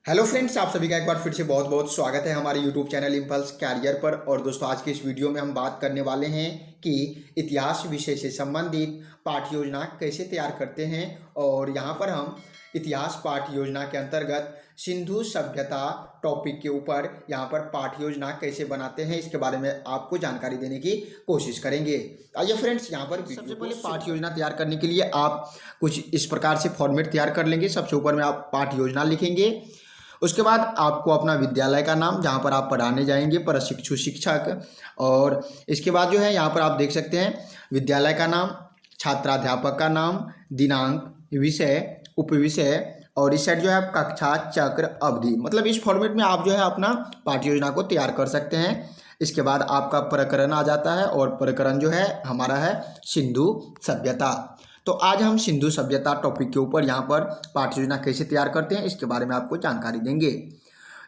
Hello friends, आप सभी का एक बार फिर से बहुत बहुत स्वागत है हमारे यूट्यूब चैनल इम्पल्स कैरियर पर। और दोस्तों, आज के इस वीडियो में हम बात करने वाले हैं कि इतिहास विषय से संबंधित पाठ्य योजना कैसे तैयार करते हैं। और यहाँ पर हम इतिहास पाठ्य योजना के अंतर्गत सिंधु सभ्यता टॉपिक के ऊपर यहाँ पर पाठ्य योजना कैसे बनाते हैं, इसके बारे में आपको जानकारी देने की कोशिश करेंगे। आइए फ्रेंड्स, यहाँ पर सबसे पहले पाठ्य योजना तैयार करने के लिए आप कुछ इस प्रकार से फॉर्मेट तैयार कर लेंगे। सबसे ऊपर में आप पाठ्य योजना लिखेंगे। उसके बाद आपको अपना विद्यालय का नाम, जहाँ पर आप पढ़ाने जाएंगे, प्रशिक्षु शिक्षक। और इसके बाद जो है यहाँ पर आप देख सकते हैं विद्यालय का नाम, छात्राध्यापक का नाम, दिनांक, विषय, उपविषय, और इस साइड जो है कक्षा, चक्र, अवधि। मतलब इस फॉर्मेट में आप जो है अपना पाठ्य योजना को तैयार कर सकते हैं। इसके बाद आपका प्रकरण आ जाता है और प्रकरण जो है हमारा है सिंधु सभ्यता। तो आज हम सिंधु सभ्यता टॉपिक के ऊपर यहाँ पर पाठ्य योजना कैसे तैयार करते हैं, इसके बारे में आपको जानकारी देंगे।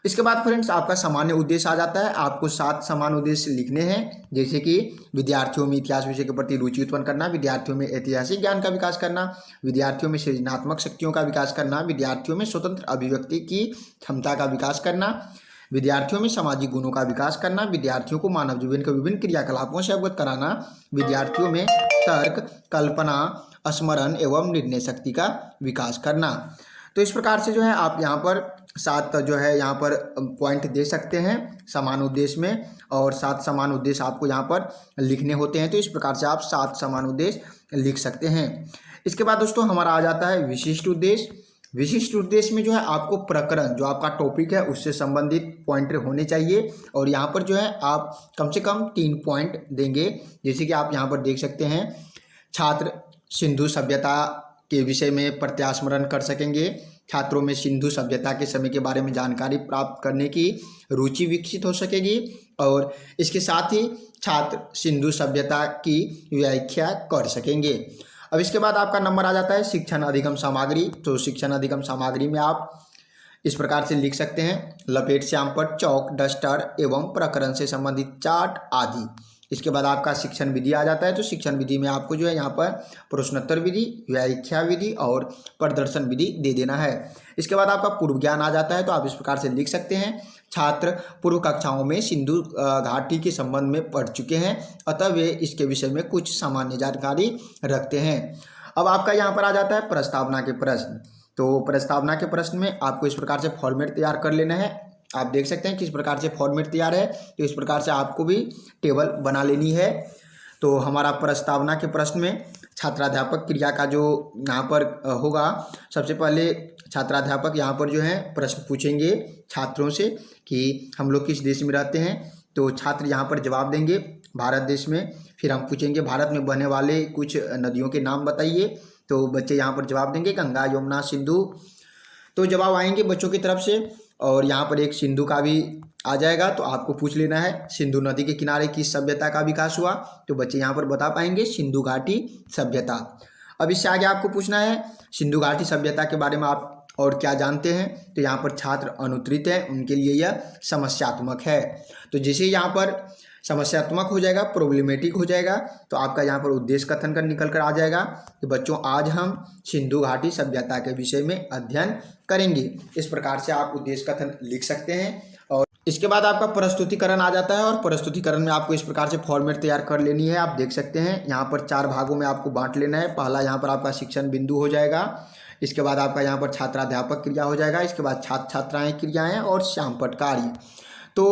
इसके बाद फ्रेंड्स आपका सामान्य उद्देश्य आ जाता है। आपको 7 सामान्य उद्देश्य लिखने हैं, जैसे कि विद्यार्थियों में इतिहास विषय के प्रति रुचि उत्पन्न करना, विद्यार्थियों में ऐतिहासिक ज्ञान का विकास करना, विद्यार्थियों में सृजनात्मक शक्तियों का विकास करना, विद्यार्थियों में स्वतंत्र अभिव्यक्ति की क्षमता का विकास करना, विद्यार्थियों में सामाजिक गुणों का विकास करना, विद्यार्थियों को मानव जीवन के विभिन्न क्रियाकलापों से अवगत कराना, विद्यार्थियों में तर्क, कल्पना, स्मरण एवं निर्णय शक्ति का विकास करना। तो इस प्रकार से जो है आप यहाँ पर 7 जो है यहाँ पर पॉइंट दे सकते हैं समान उद्देश्य में, और 7 समान उद्देश्य आपको यहाँ पर लिखने होते हैं। तो इस प्रकार से आप 7 समान उद्देश्य लिख सकते हैं। इसके बाद दोस्तों हमारा आ जाता है विशिष्ट उद्देश्य। विशिष्ट उद्देश्य में जो है आपको प्रकरण, जो आपका टॉपिक है, उससे संबंधित पॉइंट होने चाहिए। और यहाँ पर जो है आप कम से कम 3 पॉइंट देंगे। जैसे कि आप यहाँ पर देख सकते हैं, छात्र सिंधु सभ्यता के विषय में प्रत्यास्मरण कर सकेंगे, छात्रों में सिंधु सभ्यता के समय के बारे में जानकारी प्राप्त करने की रुचि विकसित हो सकेगी, और इसके साथ ही छात्र सिंधु सभ्यता की व्याख्या कर सकेंगे। अब इसके बाद आपका नंबर आ जाता है शिक्षण अधिगम सामग्री। तो शिक्षण अधिगम सामग्री में आप इस प्रकार से लिख सकते हैं, लपेट श्याम पर चौक, डस्टर एवं प्रकरण से संबंधित चार्ट आदि। इसके बाद आपका शिक्षण विधि आ जाता है। तो शिक्षण विधि में आपको जो है यहाँ पर प्रश्नोत्तर विधि, व्याख्या विधि और प्रदर्शन विधि दे देना है। इसके बाद आपका पूर्व ज्ञान आ जाता है। तो आप इस प्रकार से लिख सकते हैं, छात्र पूर्व कक्षाओं में सिंधु घाटी के संबंध में पढ़ चुके हैं, अतः वे इसके विषय में कुछ सामान्य जानकारी रखते हैं। अब आपका यहाँ पर आ जाता है प्रस्तावना के प्रश्न। तो प्रस्तावना के प्रश्न में आपको इस प्रकार से फॉर्मेट तैयार कर लेना है। आप देख सकते हैं किस प्रकार से फॉर्मेट तैयार है। तो इस प्रकार से आपको भी टेबल बना लेनी है। तो हमारा प्रस्तावना के प्रश्न में छात्राध्यापक क्रिया का जो यहाँ पर होगा, सबसे पहले छात्राध्यापक यहाँ पर जो है प्रश्न पूछेंगे छात्रों से कि हम लोग किस देश में रहते हैं। तो छात्र यहाँ पर जवाब देंगे भारत देश में। फिर हम पूछेंगे भारत में बहने वाले कुछ नदियों के नाम बताइए। तो बच्चे यहाँ पर जवाब देंगे गंगा, यमुना, सिंधु। तो जवाब आएंगे बच्चों की तरफ से। और यहाँ पर एक सिंधु का भी आ जाएगा। तो आपको पूछ लेना है सिंधु नदी के किनारे किस सभ्यता का विकास हुआ। तो बच्चे यहाँ पर बता पाएंगे सिंधु घाटी सभ्यता। अब इससे आगे आपको पूछना है सिंधु घाटी सभ्यता के बारे में आप और क्या जानते हैं। तो यहाँ पर छात्र अनुत्तरित है, उनके लिए यह समस्यात्मक है। तो जैसे यहाँ पर समस्यात्मक हो जाएगा, प्रॉब्लमेटिक हो जाएगा, तो आपका यहाँ पर उद्देश्य कथन कर निकल कर आ जाएगा कि बच्चों आज हम सिंधु घाटी सभ्यता के विषय में अध्ययन करेंगे। इस प्रकार से आप उद्देश्य कथन लिख सकते हैं। और इसके बाद आपका प्रस्तुतिकरण आ जाता है। और प्रस्तुतिकरण में आपको इस प्रकार से फॉर्मेट तैयार कर लेनी है। आप देख सकते हैं यहाँ पर 4 भागों में आपको बांट लेना है। पहला यहाँ पर आपका शिक्षण बिंदु हो जाएगा। इसके बाद आपका यहाँ पर छात्राध्यापक क्रिया हो जाएगा। इसके बाद छात्र छात्राएँ क्रियाएँ और श्यामपट कार्य। तो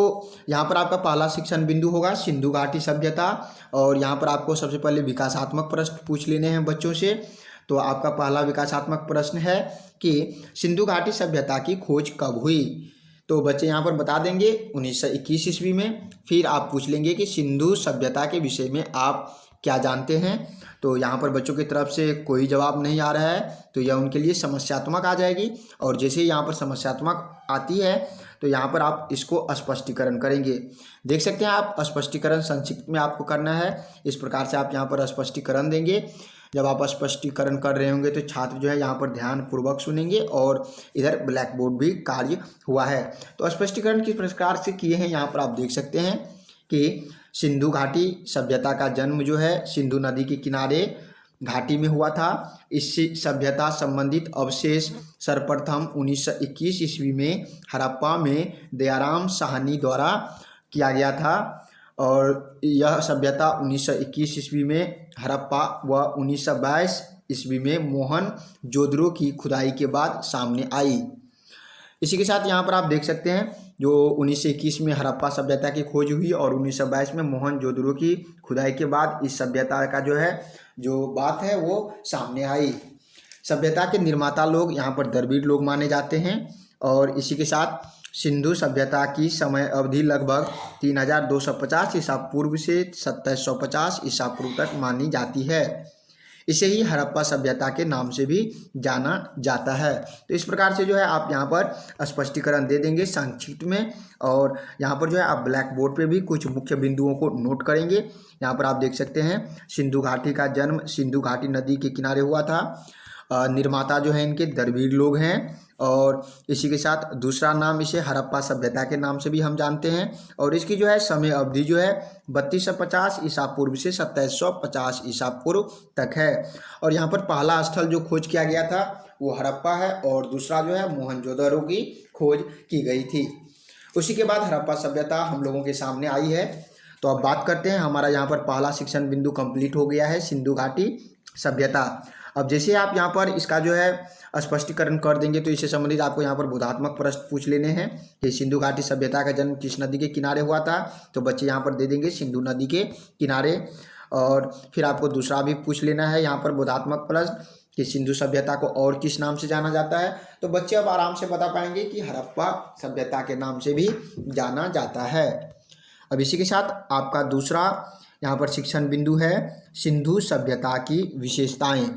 यहाँ पर आपका पहला शिक्षण बिंदु होगा सिंधु घाटी सभ्यता। और यहाँ पर आपको सबसे पहले विकासात्मक प्रश्न पूछ लेने हैं बच्चों से। तो आपका पहला विकासात्मक प्रश्न है कि सिंधु घाटी सभ्यता की खोज कब हुई। तो बच्चे यहाँ पर बता देंगे 1921 ईस्वी में। फिर आप पूछ लेंगे कि सिंधु सभ्यता के विषय में आप क्या जानते हैं। तो यहाँ पर बच्चों की तरफ से कोई जवाब नहीं आ रहा है, तो यह उनके लिए समस्यात्मक आ जाएगी। और जैसे ही यहाँ पर समस्यात्मक आती है तो यहाँ पर आप इसको स्पष्टीकरण करेंगे। देख सकते हैं आप स्पष्टीकरण संक्षिप्त में आपको करना है। इस प्रकार से आप यहाँ पर स्पष्टीकरण देंगे। जब आप स्पष्टीकरण कर रहे होंगे तो छात्र जो है यहाँ पर ध्यानपूर्वक सुनेंगे। और इधर ब्लैक बोर्ड भी कार्य हुआ है। तो स्पष्टीकरण किस प्रकार से किए हैं यहाँ पर आप देख सकते हैं कि सिंधु घाटी सभ्यता का जन्म जो है सिंधु नदी के किनारे घाटी में हुआ था। इस सभ्यता संबंधित अवशेष सर्वप्रथम 1921 ईस्वी में हड़प्पा में दयाराम साहनी द्वारा किया गया था और यह सभ्यता 1921 ईस्वी में हड़प्पा व 1922 ईस्वी में मोहनजोदड़ो की खुदाई के बाद सामने आई। इसी के साथ यहाँ पर आप देख सकते हैं जो 1921 में हड़प्पा सभ्यता की खोज हुई और 1922 में मोहनजोदड़ो की खुदाई के बाद इस सभ्यता का जो बात है वो सामने आई। सभ्यता के निर्माता लोग यहाँ पर द्रविड़ लोग माने जाते हैं और इसी के साथ सिंधु सभ्यता की समय अवधि लगभग 3250 ईसा पूर्व से 2750 ईसा पूर्व तक मानी जाती है। इसे ही हड़प्पा सभ्यता के नाम से भी जाना जाता है। तो इस प्रकार से आप यहाँ पर स्पष्टीकरण दे देंगे संक्षिप्त में और यहाँ पर आप ब्लैक बोर्ड पे भी कुछ मुख्य बिंदुओं को नोट करेंगे। यहाँ पर आप देख सकते हैं सिंधु घाटी का जन्म सिंधु घाटी नदी के किनारे हुआ था। निर्माता इनके द्रविड़ लोग हैं और इसी के साथ दूसरा नाम इसे हड़प्पा सभ्यता के नाम से भी हम जानते हैं और इसकी समय अवधि 3250 ईसा पूर्व से 2750 ईसा पूर्व तक है। और यहाँ पर पहला स्थल जो खोज किया गया था वो हड़प्पा है और दूसरा मोहनजोदड़ो की खोज की गई थी। उसी के बाद हड़प्पा सभ्यता हम लोगों के सामने आई है। तो अब बात करते हैं, हमारा यहाँ पर पहला शिक्षण बिंदु कंप्लीट हो गया है सिंधु घाटी सभ्यता। अब जैसे आप यहाँ पर इसका स्पष्टीकरण कर देंगे तो इससे संबंधित आपको यहाँ पर बोधात्मक प्रश्न पूछ लेने हैं कि सिंधु घाटी सभ्यता का जन्म किस नदी के किनारे हुआ था। तो बच्चे यहाँ पर दे देंगे सिंधु नदी के किनारे। और फिर आपको दूसरा भी पूछ लेना है यहाँ पर बोधात्मक प्रश्न कि सिंधु सभ्यता को और किस नाम से जाना जाता है। तो बच्चे अब आराम से बता पाएंगे कि हड़प्पा सभ्यता के नाम से भी जाना जाता है। अब इसी के साथ आपका दूसरा यहाँ पर शिक्षण बिंदु है सिंधु सभ्यता की विशेषताएं।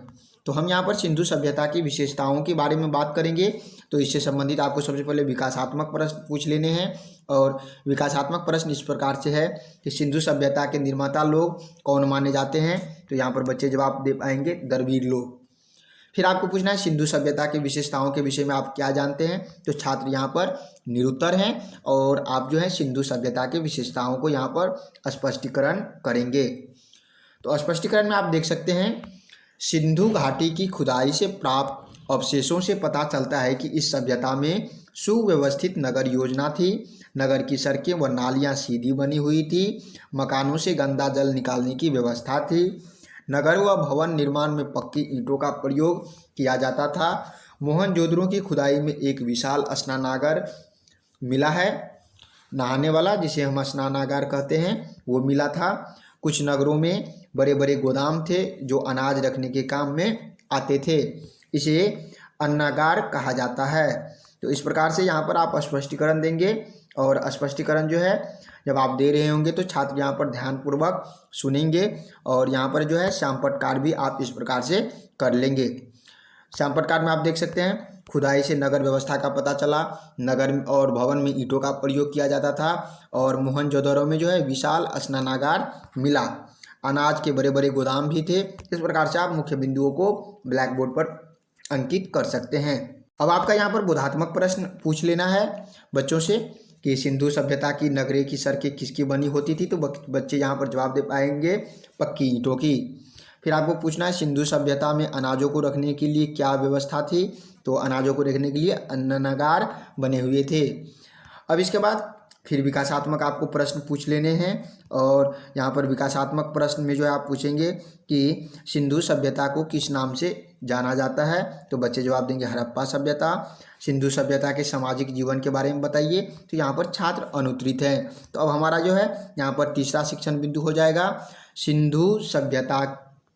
तो हम यहाँ पर सिंधु सभ्यता की विशेषताओं के बारे में बात करेंगे। तो इससे संबंधित आपको सबसे पहले विकासात्मक प्रश्न पूछ लेने हैं और विकासात्मक प्रश्न इस प्रकार से है कि सिंधु सभ्यता के निर्माता लोग कौन माने जाते हैं। तो यहाँ पर बच्चे जवाब दे पाएंगे द्रविड़ लोग। फिर आपको पूछना है सिंधु सभ्यता की विशेषताओं के विषय में आप क्या जानते हैं। तो छात्र यहाँ पर निरुत्तर हैं और आप सिंधु सभ्यता की विशेषताओं को यहाँ पर स्पष्टीकरण करेंगे। तो स्पष्टीकरण में आप देख सकते हैं सिंधु घाटी की खुदाई से प्राप्त अवशेषों से पता चलता है कि इस सभ्यता में सुव्यवस्थित नगर योजना थी। नगर की सड़कें व नालियां सीधी बनी हुई थी। मकानों से गंदा जल निकालने की व्यवस्था थी। नगर व भवन निर्माण में पक्की ईंटों का प्रयोग किया जाता था। मोहनजोदड़ो की खुदाई में एक विशाल स्नानागार मिला है, नहाने वाला जिसे हम स्नानागार कहते हैं वो मिला था। कुछ नगरों में बड़े बड़े गोदाम थे जो अनाज रखने के काम में आते थे, इसे अन्नागार कहा जाता है। तो इस प्रकार से यहाँ पर आप स्पष्टीकरण देंगे और स्पष्टीकरण जब आप दे रहे होंगे तो छात्र यहाँ पर ध्यानपूर्वक सुनेंगे और यहाँ पर श्यामपट्ट भी आप इस प्रकार से कर लेंगे। श्यामपट्ट में आप देख सकते हैं खुदाई से नगर व्यवस्था का पता चला। नगर और भवन में ईंटों का प्रयोग किया जाता था और मोहनजोदड़ो में विशाल स्नानागार मिला। अनाज के बड़े बड़े गोदाम भी थे। इस प्रकार से आप मुख्य बिंदुओं को ब्लैक बोर्ड पर अंकित कर सकते हैं। अब आपका यहाँ पर बोधात्मक प्रश्न पूछ लेना है बच्चों से कि सिंधु सभ्यता की नगरे की सड़कें किसकी बनी होती थी। तो बच्चे यहाँ पर जवाब दे पाएंगे पक्की ईंटों की। फिर आपको पूछना है सिंधु सभ्यता में अनाजों को रखने के लिए क्या व्यवस्था थी। तो अनाजों को रखने के लिए अन्नागार बने हुए थे। अब इसके बाद फिर विकासात्मक आपको प्रश्न पूछ लेने हैं और यहाँ पर विकासात्मक प्रश्न में आप पूछेंगे कि सिंधु सभ्यता को किस नाम से जाना जाता है। तो बच्चे जवाब देंगे हड़प्पा सभ्यता। सिंधु सभ्यता के सामाजिक जीवन के बारे में बताइए। तो यहाँ पर छात्र अनुत्तरित हैं। तो अब हमारा यहाँ पर तीसरा शिक्षण बिंदु हो जाएगा सिंधु सभ्यता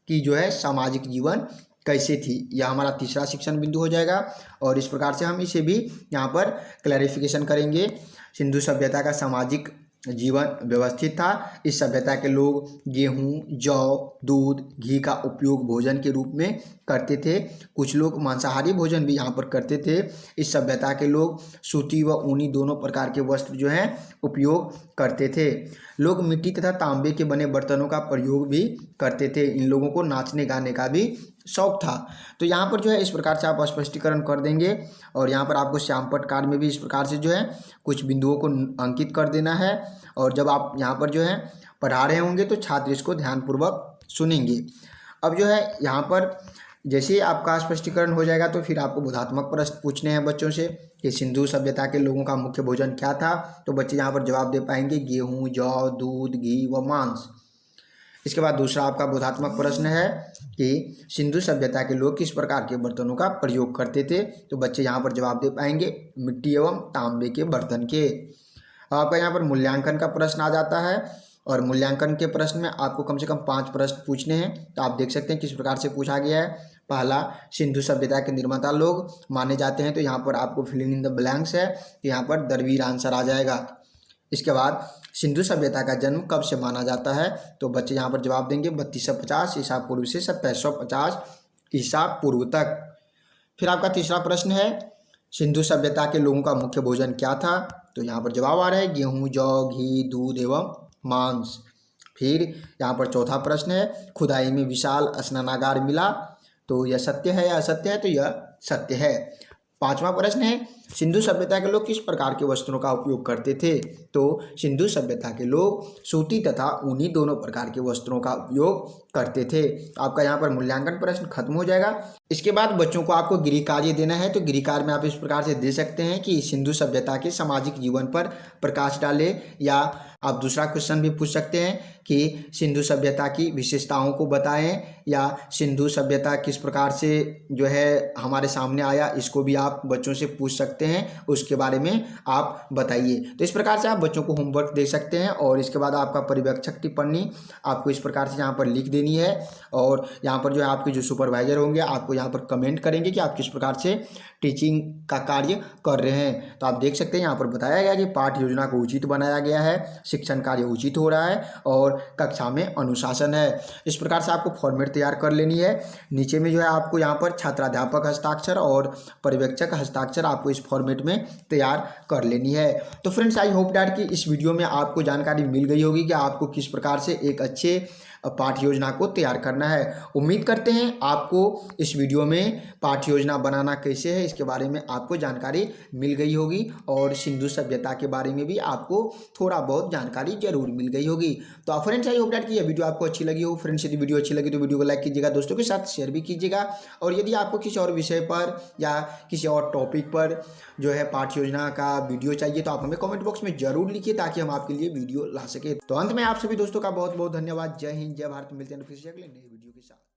की सामाजिक जीवन कैसे थी। यह हमारा तीसरा शिक्षण बिंदु हो जाएगा और इस प्रकार से हम इसे भी यहाँ पर क्लैरिफिकेशन करेंगे। सिंधु सभ्यता का सामाजिक जीवन व्यवस्थित था। इस सभ्यता के लोग गेहूं, जौ, दूध, घी का उपयोग भोजन के रूप में करते थे। कुछ लोग मांसाहारी भोजन भी यहाँ पर करते थे। इस सभ्यता के लोग सूती व ऊनी दोनों प्रकार के वस्त्र उपयोग करते थे। लोग मिट्टी तथा तांबे के बने बर्तनों का प्रयोग भी करते थे। इन लोगों को नाचने गाने का भी शौक था। तो यहाँ पर इस प्रकार से आप स्पष्टीकरण कर देंगे और यहाँ पर आपको श्यामपट्ट कार्ड में भी इस प्रकार से कुछ बिंदुओं को अंकित कर देना है। और जब आप यहाँ पर पढ़ा रहे होंगे तो छात्र इसको ध्यानपूर्वक सुनेंगे। अब जो है यहाँ पर जैसे ही आपका स्पष्टीकरण हो जाएगा तो फिर आपको बोधात्मक प्रश्न पूछने हैं बच्चों से कि सिंधु सभ्यता के लोगों का मुख्य भोजन क्या था। तो बच्चे यहाँ पर जवाब दे पाएंगे गेहूँ, जौ, दूध, घी व मांस। इसके बाद दूसरा आपका बोधात्मक प्रश्न है कि सिंधु सभ्यता के लोग किस प्रकार के बर्तनों का प्रयोग करते थे। तो बच्चे यहाँ पर जवाब दे पाएंगे मिट्टी एवं तांबे के बर्तन के। आपका यहाँ पर मूल्यांकन का प्रश्न आ जाता है और मूल्यांकन के प्रश्न में आपको कम से कम 5 प्रश्न पूछने हैं। तो आप देख सकते हैं किस प्रकार से पूछा गया है। पहला, सिंधु सभ्यता के निर्माता लोग माने जाते हैं, तो यहाँ पर आपको फिलिंग इन द ब्लैंक्स है, तो यहाँ पर दरवीर आंसर आ जाएगा। इसके बाद सिंधु सभ्यता का जन्म कब से माना जाता है। तो बच्चे यहाँ पर जवाब देंगे 3250 ईसा पूर्व से 2750 ईसा पूर्व तक। फिर आपका तीसरा प्रश्न है सिंधु सभ्यता के लोगों का मुख्य भोजन क्या था। तो यहाँ पर जवाब आ रहा है गेहूँ, जौ, घी, दूध एवं मांस। फिर यहाँ पर चौथा प्रश्न है खुदाई में विशाल स्नानागार मिला। तो यह सत्य है या असत्य है। तो यह सत्य है। पांचवा प्रश्न है सिंधु सभ्यता के लोग किस प्रकार के वस्त्रों का उपयोग करते थे। तो सिंधु सभ्यता के लोग सूती तथा ऊनी दोनों प्रकार के वस्त्रों का उपयोग करते थे। आपका यहाँ पर मूल्यांकन प्रश्न खत्म हो जाएगा। इसके बाद बच्चों को आपको गृह कार्य देना है। तो गृह कार्य में आप इस प्रकार से दे सकते हैं कि सिंधु सभ्यता के सामाजिक जीवन पर प्रकाश डाले, या आप दूसरा क्वेश्चन भी पूछ सकते हैं कि सिंधु सभ्यता की विशेषताओं को बताएं, या सिंधु सभ्यता किस प्रकार से जो है हमारे सामने आया, इसको भी आप बच्चों से पूछ सकते हैं, उसके बारे में आप बताइए। तो इस प्रकार से आप बच्चों को होमवर्क दे सकते हैं। और इसके बाद आपका पर्यवेक्षक टिप्पणी आपको इस प्रकार से यहाँ पर लिख देनी है। और यहाँ पर जो है आपके जो सुपरवाइजर होंगे आपको यहाँ पर कमेंट करेंगे कि आप किस प्रकार से टीचिंग का कार्य कर रहे हैं। तो आप देख सकते हैं यहाँ पर बताया गया कि पाठ्य योजना को उचित बनाया गया है, शिक्षण कार्य उचित हो रहा है और कक्षा में अनुशासन है। इस प्रकार से आपको फॉर्मेट तैयार कर लेनी है। नीचे में जो है आपको यहाँ पर छात्राध्यापक हस्ताक्षर और पर्यवेक्षक हस्ताक्षर आपको इस फॉर्मेट में तैयार कर लेनी है। तो फ्रेंड्स, आई होप डैट कि इस वीडियो में आपको जानकारी मिल गई होगी कि आपको किस प्रकार से एक अच्छे पाठ्य योजना को तैयार करना है। उम्मीद करते हैं आपको इस वीडियो में पाठ्य योजना बनाना कैसे है इसके बारे में आपको जानकारी मिल गई होगी, और सिंधु सभ्यता के बारे में भी आपको थोड़ा बहुत जानकारी जरूर मिल गई होगी। तो फ्रेंड्स, आई होप डैट कि यह वीडियो आपको अच्छी लगी हो। फ्रेंड्स, यदि वीडियो अच्छी लगी तो वीडियो को लाइक कीजिएगा, दोस्तों के साथ शेयर भी कीजिएगा। और यदि आपको किसी और विषय पर या किसी और टॉपिक पर जो है पाठ्य योजना का वीडियो चाहिए तो आप हमें कमेंट बॉक्स में जरूर लिखिए ताकि हम आपके लिए वीडियो ला सके। तो अंत में आप सभी दोस्तों का बहुत बहुत धन्यवाद। जय हिंद, जय भारत। मिलते हैं फिर से अगले नए वीडियो के साथ।